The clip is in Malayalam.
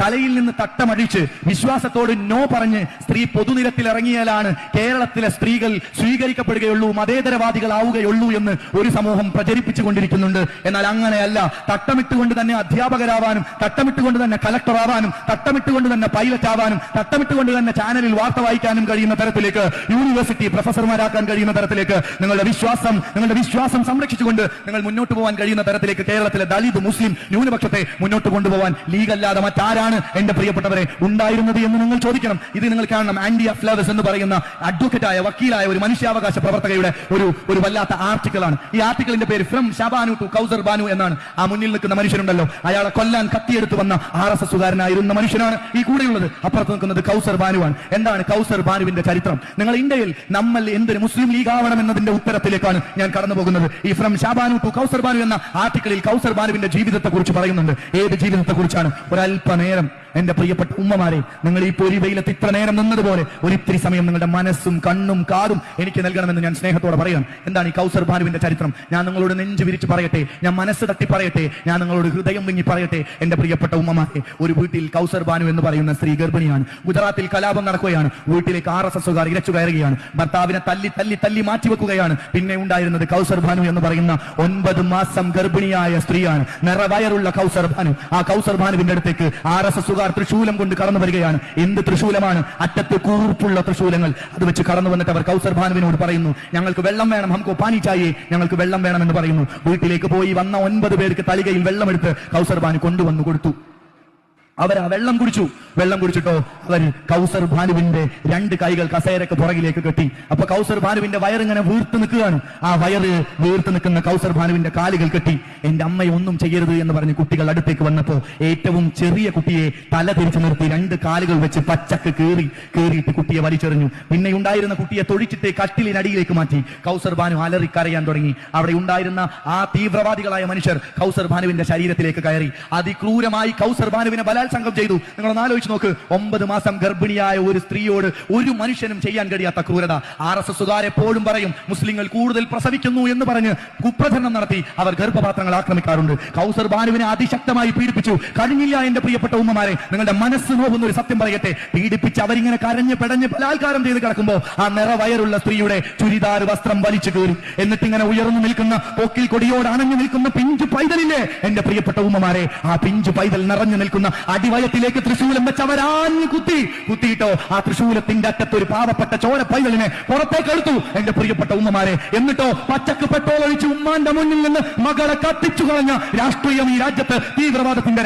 തലയിൽ നിന്ന് തട്ടമടിച്ച് വിശ്വാസത്തോട് നോ പറഞ്ഞ് സ്ത്രീ പൊതുനിരത്തിൽ ഇറങ്ങിയാലാണ് കേരളത്തിലെ സ്ത്രീകൾ സ്വീകരിക്കപ്പെടുകയുള്ളൂ, മതേതരവാദികളാവുകയുള്ളൂ എന്ന് ഒരു സമൂഹം പ്രചരിപ്പിച്ചുകൊണ്ടിരിക്കുന്നുണ്ട്. എന്നാൽ അങ്ങനെയല്ല. തട്ടമിട്ടുകൊണ്ട് തന്നെ അധ്യാപകരാവാനും, തട്ടമിട്ടുകൊണ്ട് തന്നെ കളക്ടർ ആവാനും, തട്ടമിട്ടുകൊണ്ട് തന്നെ പൈലറ്റ് ആവാനും, തട്ടമിട്ടുകൊണ്ട് തന്നെ ചാനലിൽ വാർത്ത വായിക്കാനും കഴിയുന്ന തരത്തിലേക്ക്, യൂണിവേഴ്സിറ്റി പ്രൊഫസർമാരാക്കാൻ കഴിയുന്ന തരത്തിലേക്ക്, നിങ്ങളുടെ വിശ്വാസം സംരക്ഷിച്ചുകൊണ്ട് നിങ്ങൾ മുന്നോട്ട് പോകാൻ കഴിയുന്ന തരത്തിലേക്ക് കേരളത്തിലെ ദളിത് മുസ്ലിം ന്യൂനപക്ഷത്തെ മുന്നോട്ട് കൊണ്ടുപോകാൻ ലീഗല്ലാതെ മറ്റാരാണ് എന്റെ പ്രിയപ്പെട്ടവരെ ഉണ്ടായിരുന്നത് എന്ന് നിങ്ങൾ ചോദിക്കണം. ഇത് നിങ്ങൾ കാണണം. ആൻഡി ഫ്ലവേഴ്സ് എന്ന് പറയുന്ന അഡ്വക്കേറ്റായ, വക്കീലായ ഒരു മനുഷ്യാവകാശ പ്രവർത്തകയുടെ ഒരു വല്ലാത്ത ആർട്ടിക്കിളാണ്. ഈ ആർട്ടിക്കിളിന്റെ പേര് ഫ്രം ഷാബാനു ടു കൗസർ ബാനു എന്നാണ്. ആ മുന്നിൽ നിൽക്കുന്ന മനുഷ്യനുണ്ടല്ലോ, അയാളെ കൊല്ലാൻ കത്തിയെടുത്ത് വന്ന RSSകാരനായിരുന്ന മനുഷ്യനാണ് ഈ കൂടെയുള്ളത്. അപ്പുറത്ത് നിൽക്കുന്നത് കൗസർ ബാനുവാണ്. എന്താണ് കൗസർ ബാനുവിന്റെ ചരിത്രം? നിങ്ങൾ ഇന്ത്യയിൽ നമ്മൾ എന്തൊരു മുസ്ലിം ലീഗ് ആവണം എന്നതിന്റെ ഉത്തരത്തിലേക്കാണ് ഞാൻ കടന്നു പോകുന്നത്. ഈ ഫ്രം ഷാബാനു ടു കൗസർ ബാനു എന്ന ആർട്ടിക്കിളിൽ കൗസർ ബാനുവിന്റെ ജീവിതത്തെ കുറിച്ച് പറയുന്നുണ്ട്. ഏത് ജീവിതത്തെ കുറിച്ചാണ്? ഒരല്പനേരം എന്റെ പ്രിയപ്പെട്ട ഉമ്മമാരെ, നിങ്ങൾ ഈ പൊരി വെയിലത്ത് ഇത്ര നേരം നിന്നതുപോലെ ഒരിത്തിരി സമയം നിങ്ങളുടെ മനസ്സും കണ്ണും കാതും എനിക്ക് നൽകണമെന്ന് ഞാൻ സ്നേഹത്തോടെ പറയാം. എന്താണ് ഈ കൗസർ ബാനുവിന്റെ ചരിത്രം? ഞാൻ നിങ്ങളോട് നെഞ്ചു വിരിച്ച് പറയട്ടെ, ഞാൻ മനസ്സ് തട്ടി പറയട്ടെ, ഞാൻ നിങ്ങളോട് ഹൃദയം വിങ്ങി പറയട്ടെ. എന്റെ പ്രിയപ്പെട്ട ഉമ്മമാരെ, ഒരു വീട്ടിൽ കൗസർ ബാനു എന്ന് പറയുന്ന സ്ത്രീ ഗർഭിണിയാണ്. ഗുജറാത്തിൽ കലാപം നടക്കുകയാണ്. വീട്ടിലേക്ക് RSSകാർ ഇരച്ചു കയറുകയാണ്. ഭർത്താവിനെ തല്ലി മാറ്റിവെക്കുകയാണ്. പിന്നെ ഉണ്ടായിരുന്നത് കൗസർ ബാനു എന്ന് പറയുന്ന 9 മാസം ഗർഭിണിയായ സ്ത്രീയാണ്. നിറവയറുള്ള കൗസർ ബാനു. ആ കൗസർ ബാനുവിന്റെ അടുത്തേക്ക് RSSകാർ തൃശൂലം കൊണ്ട് കടന്നു വരികയാണ്. എന്ത് തൃശൂലമാണ്? അറ്റത്ത് കൂർപ്പുള്ള തൃശൂലങ്ങൾ. അത് വെച്ച് കടന്നു വന്നിട്ട് അവർ കൗസർ ബാനുവിനോട് പറയുന്നു, ഞങ്ങൾക്ക് വെള്ളം വേണം, ഹംകോ പാനി ചായേ, ഞങ്ങൾക്ക് വെള്ളം വേണമെന്ന് പറയുന്നു. വീട്ടിലേക്ക് പോയി വന്ന 9 പേർക്ക് തളികയിൽ വെള്ളമെടുത്ത് കൗസർ ബാനു കൊണ്ടുവന്നു കൊടുത്തു. അവർ ആ വെള്ളം കുടിച്ചു. വെള്ളം കുടിച്ചിട്ടോ അവർ കൗസർ ബാനുവിന്റെ 2 കൈകൾ കസേരക്ക് പുറകിലേക്ക് കെട്ടി. അപ്പൊ കൗസർ ബാനുവിന്റെ വയറിങ്ങനെ വീർത്ത് നിൽക്കുകയാണ്. ആ വയറ് വീർത്ത് നിൽക്കുന്ന കൗസർ ബാനുവിന്റെ കാലുകൾ കെട്ടി. എന്റെ അമ്മയെ ഒന്നും ചെയ്യരുത് എന്ന് പറഞ്ഞ് കുട്ടികൾ അടുത്തേക്ക് വന്നപ്പോ ഏറ്റവും ചെറിയ കുട്ടിയെ തല തിരിച്ചു നിർത്തി 2 കാലുകൾ വെച്ച് പച്ചക്ക് കേറിയിട്ട് കുട്ടിയെ വലിച്ചെറിഞ്ഞു. പിന്നെ ഉണ്ടായിരുന്ന കുട്ടിയെ തൊഴിച്ചിട്ട് കട്ടിലിനടിയിലേക്ക് മാറ്റി. കൗസർ ബാനു അലറി കരയാൻ തുടങ്ങി. അവിടെ ഉണ്ടായിരുന്ന ആ തീവ്രവാദികളായ മനുഷ്യർ കൗസർ ബാനുവിന്റെ ശരീരത്തിലേക്ക് കയറി അതിക്രൂരമായി കൗസർ ബാനുവിനെ ബലാത്സംഗം ചെയ്തു. നിങ്ങളൊന്ന് ആലോചിച്ച് നോക്ക്. 9 മാസം ഗർഭിണിയായ ഒരു സ്ത്രീയോട് ഒരു മനുഷ്യനും ചെയ്യാൻ കഴിയാത്ത ക്രൂരത. RSSകാർ എപ്പോഴും പറയും മുസ്ലിങ്ങൾ കൂടുതൽ പ്രസവിക്കുന്നു എന്ന് പറഞ്ഞ് കുപ്രചരണം നടത്തി അവർ ഗർഭപാത്രങ്ങൾ ആക്രമിക്കാറുണ്ട്. കൗസർ ബാനുവിനെ അതിശക്തമായി പീഡിപ്പിച്ചു. കഴിഞ്ഞില്ല എന്റെ പ്രിയപ്പെട്ട ഉമ്മമാരെ, നിങ്ങളുടെ മനസ്സ് നോവുന്ന ഒരു സത്യം പറയട്ടെ. പീഡിപ്പിച്ച് അവരിങ്ങനെ കരഞ്ഞ് പെടഞ്ഞ് ബലാത്കാരം ചെയ്ത് കിടക്കുമ്പോ ആ നിറവയറുള്ള സ്ത്രീയുടെ ചുരിദാർ വസ്ത്രം വലിച്ചു കയറി. എന്നിട്ട് ഇങ്ങനെ ഉയർന്നു നിൽക്കുന്ന പോക്കിൽ കൊടിയോട് അണഞ്ഞു നിൽക്കുന്ന പിഞ്ചു പൈതലില്ലേ എന്റെ പ്രിയപ്പെട്ട ഉമ്മമാരെ, ആ പിഞ്ചു പൈതൽ നിറഞ്ഞു നിൽക്കുന്ന അടിവയത്തിലേക്ക് തൃശൂലം വെച്ച് അവരാഞ്ഞു കുത്തിയിട്ടോ ആ തൃശൂലത്തിന്റെ അറ്റത്ത് ഒരു പാവപ്പെട്ട ചോര പൈതലിനെ പുറത്തേക്ക് എടുത്തു എന്റെ പ്രിയപ്പെട്ട ഉമ്മമാരെ. എന്നിട്ടോ പച്ചക്ക് പെട്രോൾ ഒഴിച്ച് ഉമ്മാന്റെ മുന്നിൽ നിന്ന് മകളെ കത്തിച്ചു കളഞ്ഞ രാഷ്ട്രീയം ഈ രാജ്യത്ത് തീവ്രവാദത്തിന്റെ